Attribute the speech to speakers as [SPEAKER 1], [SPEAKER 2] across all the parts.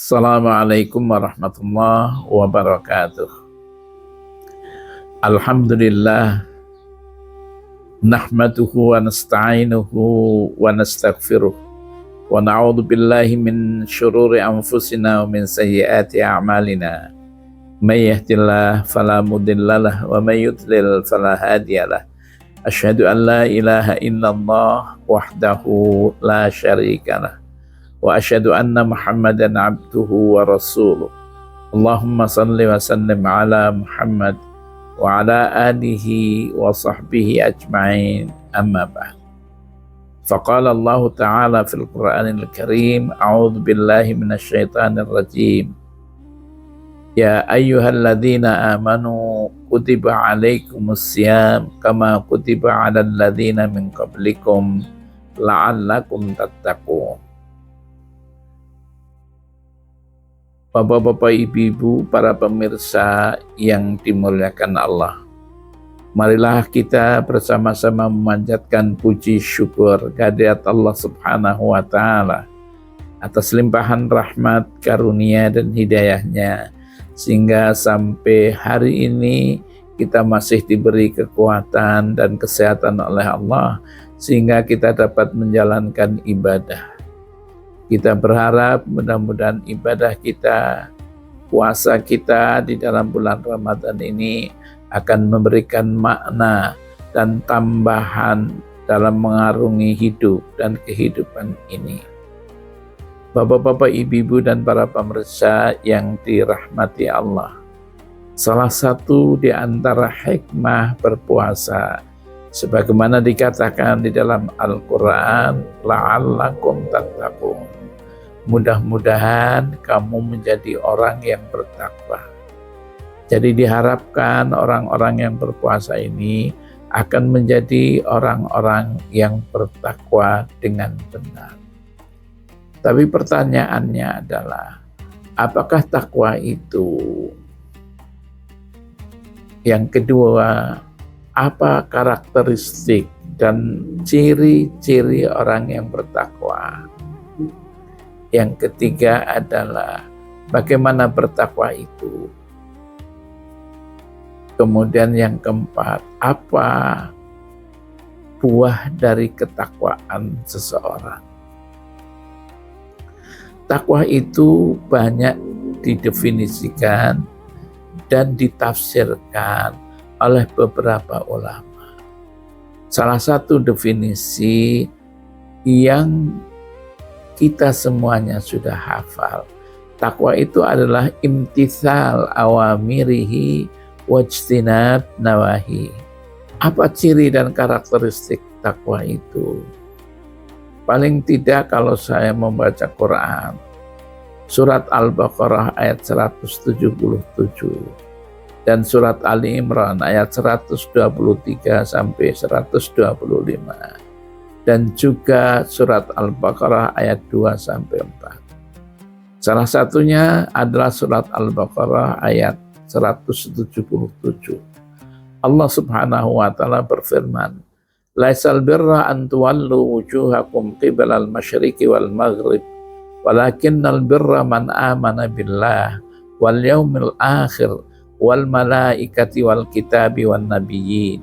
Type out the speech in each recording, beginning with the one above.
[SPEAKER 1] Assalamualaikum warahmatullahi wabarakatuh. Alhamdulillah, nahmaduhu wa nasta'inuhu wa nastaghfiruh wa na'udzu billahi min syururi anfusina wa min sayyiati a'malina. May yahdihillahu fala mudhillalah wa may yudlil fala hadiyalah. Asyhadu an la ilaha illallah wahdahu la syarikalah wa asyhadu anna Muhammadan abduhu wa rasuluh. Allahumma salli wa sallim ala Muhammad wa ala alihi wa sahbihi ajma'in, amma ba'd. Faqala Allah Ta'ala fil Qur'anil Karim, a'udzu billahi minasy syaithanir rajim. Ya ayyuhalladzina amanu kutiba alaikumus syiyam kama kutiba 'alal ladzina min qablikum la'allakum tattaqun. Bapak-bapak, ibu-ibu, para pemirsa yang dimuliakan Allah, marilah kita bersama-sama memanjatkan puji syukur kehadirat Allah Subhanahu wa Ta'ala atas limpahan rahmat, karunia, dan hidayahnya, sehingga sampai hari ini kita masih diberi kekuatan dan kesehatan oleh Allah, sehingga kita dapat menjalankan ibadah. Kita berharap mudah-mudahan ibadah kita, puasa kita di dalam bulan Ramadan ini akan memberikan makna dan tambahan dalam mengarungi hidup dan kehidupan ini. Bapak-bapak, ibu-ibu, dan para pemirsa yang dirahmati Allah, salah satu di antara hikmah berpuasa, sebagaimana dikatakan di dalam Al-Quran, la'allakum tattaqun. Mudah-mudahan kamu menjadi orang yang bertakwa. Jadi diharapkan orang-orang yang berpuasa ini akan menjadi orang-orang yang bertakwa dengan benar. Tapi pertanyaannya adalah, apakah takwa itu? Yang kedua, apa karakteristik dan ciri-ciri orang yang bertakwa? Yang ketiga adalah bagaimana bertakwa itu. Kemudian yang keempat, apa buah dari ketakwaan seseorang? Takwa itu banyak didefinisikan dan ditafsirkan oleh beberapa ulama. Salah satu definisi yang kita semuanya sudah hafal, takwa itu adalah imtithal awamirihi wajtinab nawahi. Apa ciri dan karakteristik takwa itu? Paling tidak kalau saya membaca Quran, surat Al-Baqarah ayat 177 dan surat Ali Imran ayat 123 sampai 125. Dan juga surat Al-Baqarah ayat 2 sampai 4. Salah satunya adalah surat Al-Baqarah ayat 177. Allah Subhanahu wa Ta'ala berfirman, "Laisal birra an tuwallu wujuhakum qibalal masyriqi wal maghrib, walakinnal birra man amana billah wal yaumil akhir wal malaikati wal kitabi wan nabiyyin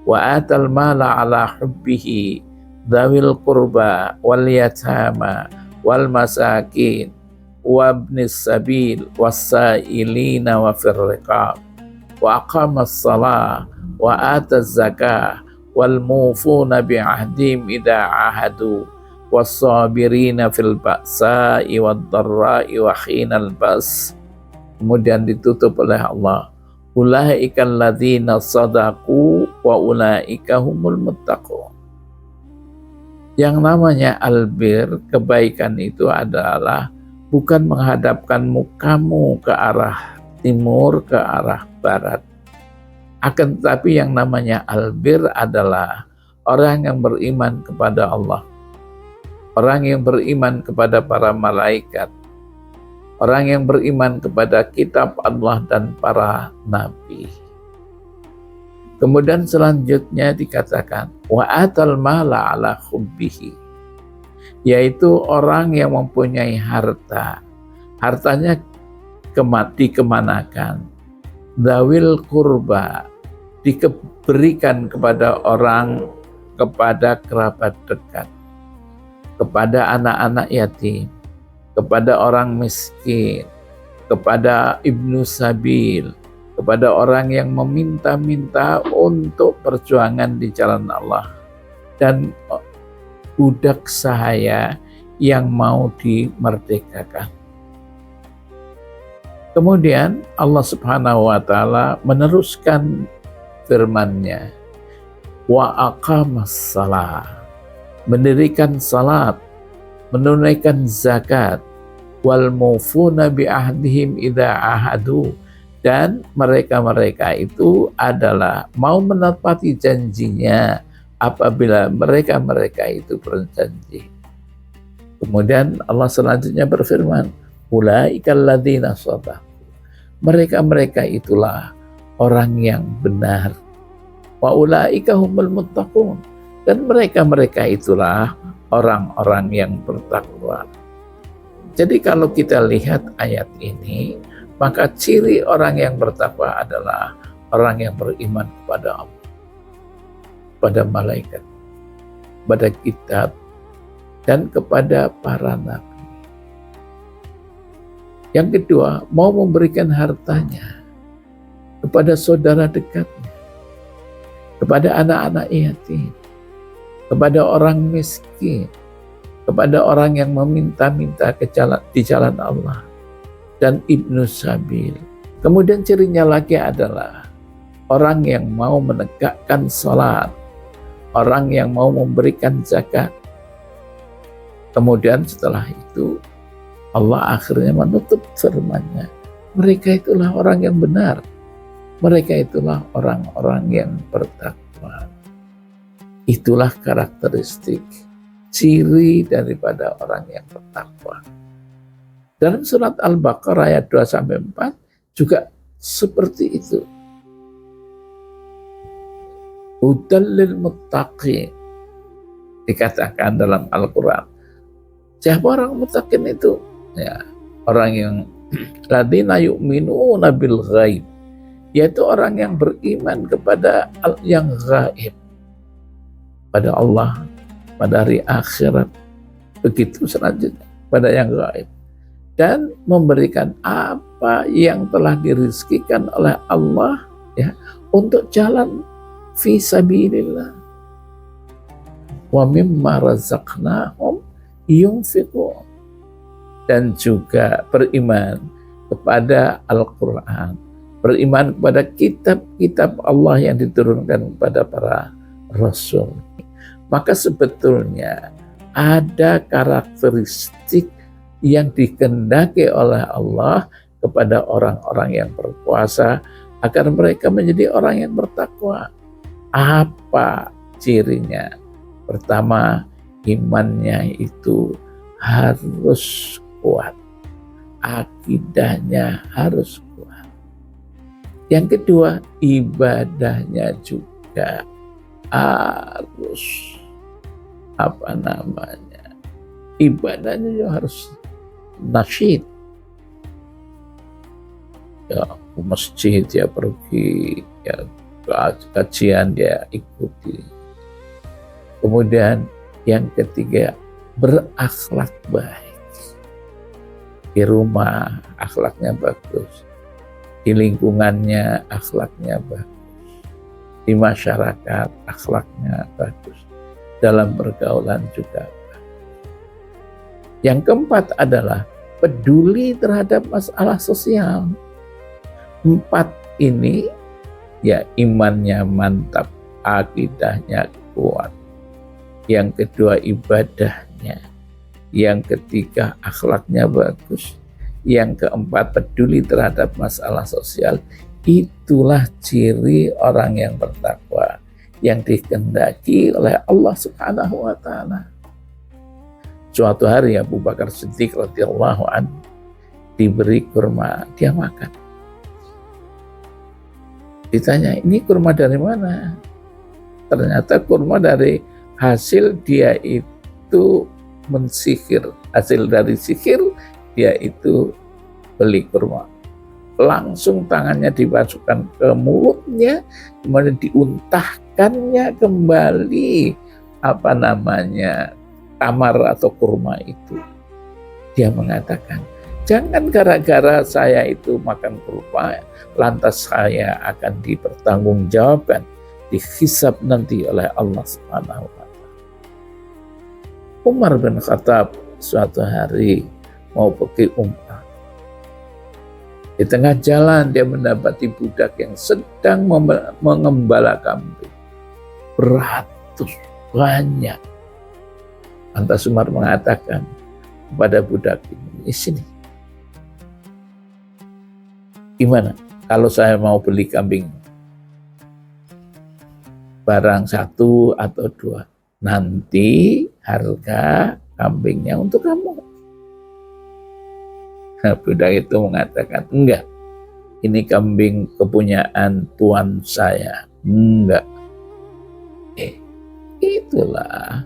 [SPEAKER 1] wa atal mala ala hubbihi dzawil qurba wal yatama wal masakin wabnis sabil wasailina wa fir riqab wa aqamas salah wa ataz zakah wal mufuna bi ahdim idza ahadu was-sabirina fil ba'sa'i wad dharra'i wa khinal bas." Kemudian ditutup oleh Allah, ulaikal ladzina shadaqu wa ulaika humul muttaqun. Yang namanya albir, kebaikan itu adalah bukan menghadapkan mukamu ke arah timur, ke arah barat. Akan tetapi yang namanya albir adalah orang yang beriman kepada Allah, orang yang beriman kepada para malaikat, orang yang beriman kepada kitab Allah dan para nabi. Kemudian selanjutnya dikatakan wa atal mala ala hubbihi, yaitu orang yang mempunyai harta hartanya dikemanakan? Dzawil qurba, diberikan kepada orang, kepada kerabat dekat, kepada anak-anak yatim, kepada orang miskin, kepada ibnu sabil, kepada orang yang meminta-minta untuk perjuangan di jalan Allah, dan budak sahaya yang mau dimerdekakan. Kemudian Allah Subhanahu wa taala meneruskan firman-Nya, wa aqamas shalah, mendirikan salat, menunaikan zakat, wal mufuna bi ahdihim idza ahadu, dan mereka-mereka itu adalah mau menepati janjinya apabila mereka itu berjanji. Kemudian Allah selanjutnya berfirman, ulaikal ladzina shadaqu, mereka itulah orang yang benar, wa ulaika humul muttaqun, dan mereka itulah orang-orang yang bertakwa. Jadi kalau kita lihat ayat ini, maka ciri orang yang bertakwa adalah orang yang beriman kepada Allah, pada malaikat, pada kitab, dan kepada para nabi. Yang kedua, mau memberikan hartanya kepada saudara dekatnya, kepada anak-anak yatim, kepada orang miskin, kepada orang yang meminta-minta di jalan Allah, dan ibnu sabil. Kemudian cirinya lagi adalah orang yang mau menegakkan salat, orang yang mau memberikan zakat. Kemudian setelah itu Allah akhirnya menutup firman-Nya, mereka itulah orang yang benar, mereka itulah orang-orang yang bertakwa. Itulah karakteristik, ciri daripada orang yang bertakwa. Dalam surat Al-Baqarah ayat 2-4 juga seperti itu. Hudal lil muttaqin, dikatakan dalam Al-Quran. Siapa orang muttaqin itu? Ya, orang yang ladzina yu'minuna bil ghaib, yaitu orang yang beriman kepada yang gaib, pada Allah, pada hari akhirat, begitu selanjutnya, pada yang gaib, dan memberikan apa yang telah dirizkikan oleh Allah, ya, untuk jalan fi sabilillah. Wa mimma razaqnahum yunfiqun, dan juga beriman kepada Al-Quran, beriman kepada kitab-kitab Allah yang diturunkan kepada para Rasul. Maka sebetulnya ada karakteristik yang dikehendaki oleh Allah kepada orang-orang yang berpuasa agar mereka menjadi orang yang bertakwa. Apa cirinya? Pertama, imannya itu harus kuat, akidahnya harus kuat. Yang kedua, ibadahnya juga harus ibadahnya juga harus nasyid. Ya, ke masjid dia pergi, ya, kajian dia ikuti. Kemudian yang ketiga, berakhlak baik. Di rumah akhlaknya bagus, di lingkungannya akhlaknya bagus, di masyarakat akhlaknya bagus, dalam pergaulan juga bagus. Yang keempat adalah peduli terhadap masalah sosial. 4 ini, ya, imannya mantap, akidahnya kuat. Yang kedua, ibadahnya. Yang ketiga, akhlaknya bagus. Yang keempat, peduli terhadap masalah sosial. Itulah ciri orang yang bertakwa yang dikehendaki oleh Allah Subhanahu wa taala. Suatu hari Abu Bakar Siddiq radhiyallahu anhu diberi kurma, dia makan. Ditanya, ini kurma dari mana? Ternyata kurma dari hasil dia itu mensihir, hasil dari sihir dia itu beli kurma. Langsung tangannya dimasukkan ke mulutnya, kemudian diuntahkannya kembali tamar atau kurma itu. Dia mengatakan, jangan gara-gara saya itu makan kurma, lantas saya akan dipertanggungjawabkan, dihisab nanti oleh Allah Subhanahu wa Ta'ala. Umar bin Khattab suatu hari mau pergi umrah. Di tengah jalan dia mendapati budak yang sedang mengembala kambing. Beratus banyak. Lantas Umar mengatakan kepada budak ini, di sini. Gimana kalau saya mau beli kambing? Barang 1 atau 2. Nanti harga kambingnya untuk kamu. Budak itu mengatakan, enggak, ini kambing kepunyaan tuan saya. Enggak. Itulah,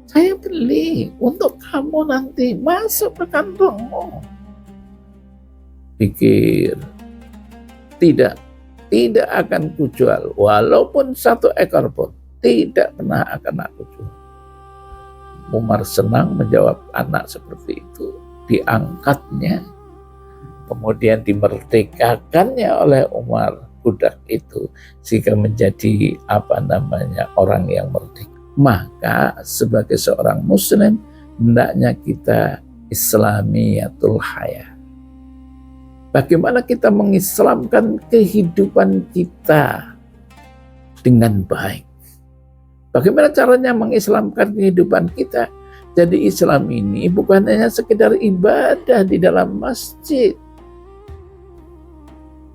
[SPEAKER 1] saya beli untuk kamu nanti, masuk ke kantongmu. Pikir, tidak akan kujual, walaupun 1 ekor pun, tidak pernah akan aku jual. Umar senang menjawab anak seperti itu. Diangkatnya, kemudian dimerdekakannya oleh Umar budak itu, sehingga menjadi orang yang merdeka. Maka sebagai seorang muslim hendaknya kita islamiyatul haya. Bagaimana kita mengislamkan kehidupan kita dengan baik? Bagaimana caranya mengislamkan kehidupan kita? Jadi Islam ini bukan hanya sekedar ibadah di dalam masjid.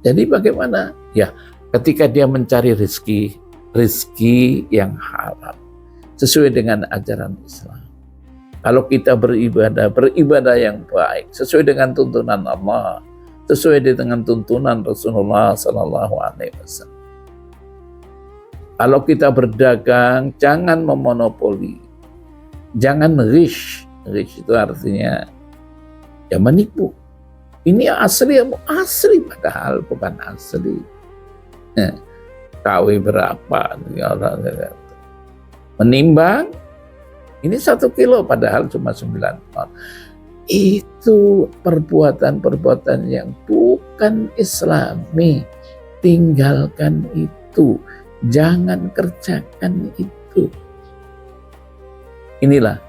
[SPEAKER 1] Jadi bagaimana? Ya, ketika dia mencari rezeki yang halal sesuai dengan ajaran Islam. Kalau kita beribadah yang baik sesuai dengan tuntunan Allah, sesuai dengan tuntunan Rasulullah SAW. Kalau kita berdagang, jangan memonopoli. Jangan rish itu artinya ya menipu. Ini asli padahal bukan asli. KW berapa? Menimbang, ini 1 kilo padahal cuma 9 ton. Itu perbuatan yang bukan Islami. Tinggalkan itu. Jangan kerjakan itu. Inilah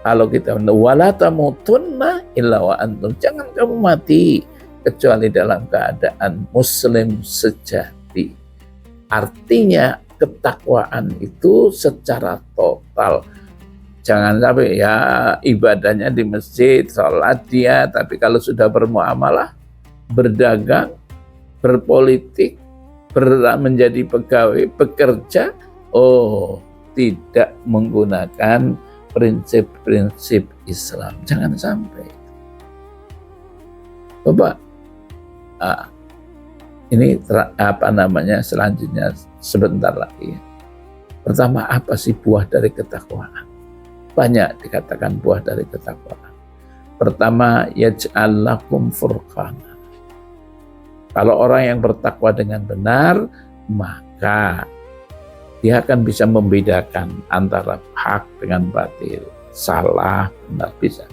[SPEAKER 1] kalau kita wala tamutunna illa wa antum, jangan kamu mati kecuali dalam keadaan muslim sejati. Artinya ketakwaan itu secara total. Jangan sampai ya ibadahnya di masjid, sholat dia, tapi kalau sudah bermuamalah, berdagang, berpolitik, menjadi pegawai, bekerja, tidak menggunakan prinsip-prinsip Islam. Jangan sampai. Coba ini selanjutnya sebentar lagi. Pertama, apa sih buah dari ketakwaan? Banyak dikatakan buah dari ketakwaan. Pertama, yaj'al lakum furqana. Kalau orang yang bertakwa dengan benar, maka dia akan bisa membedakan antara hak dengan batil, salah, benar, bisa.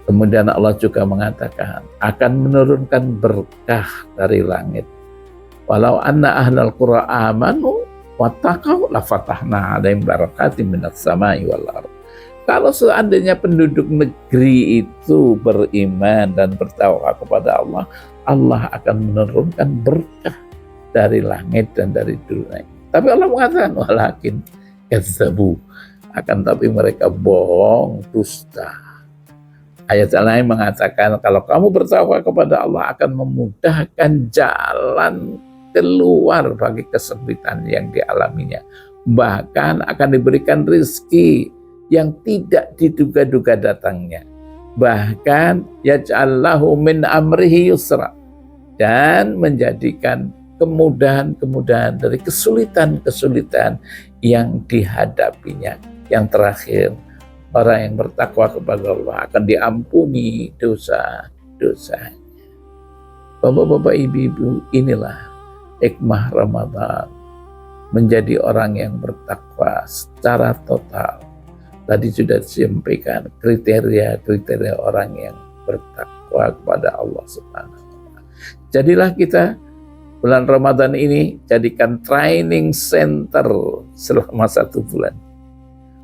[SPEAKER 1] Kemudian Allah juga mengatakan akan menurunkan berkah dari langit. Walau anna ahlal qura amanu wattaqau lafatahna 'alaihim barakatim minas samai wal ardh. Kalau seandainya penduduk negeri itu beriman dan bertakwa kepada Allah, Allah akan menurunkan berkah dari langit dan dari dunia. Tapi Allah mengatakan walakin kadzabu, akan tapi mereka bohong, dusta. Ayat lain mengatakan kalau kamu bertakwa kepada Allah akan memudahkan jalan keluar bagi kesempitan yang dialaminya. Bahkan akan diberikan rezeki yang tidak diduga-duga datangnya. Bahkan yaj'allahu min amrihi yusra, dan menjadikan kemudahan-kemudahan dari kesulitan-kesulitan yang dihadapinya. Yang terakhir, orang yang bertakwa kepada Allah akan diampuni dosa dosanya. Bapak-bapak, ibu-ibu, inilah hikmah Ramadan, menjadi orang yang bertakwa secara total. Tadi sudah disampaikan kriteria orang yang bertakwa kepada Allah Subhanahu wa Ta'ala. Jadilah kita bulan Ramadan ini jadikan training center selama 1 bulan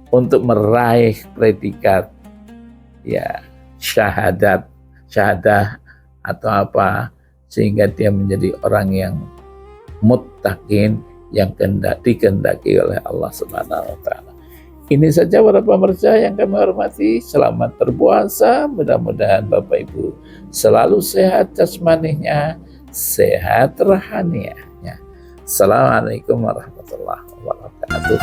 [SPEAKER 1] untuk meraih predikat ya syahadah atau apa, sehingga dia menjadi orang yang muttaqin, yang dikehendaki oleh Allah Subhanahu wa Ta'ala. Ini saja para pemirsa yang kami hormati. Selamat berpuasa. Mudah-mudahan Bapak Ibu selalu sehat jasmaninya, sehat rohaninya. Assalamualaikum warahmatullahi wabarakatuh.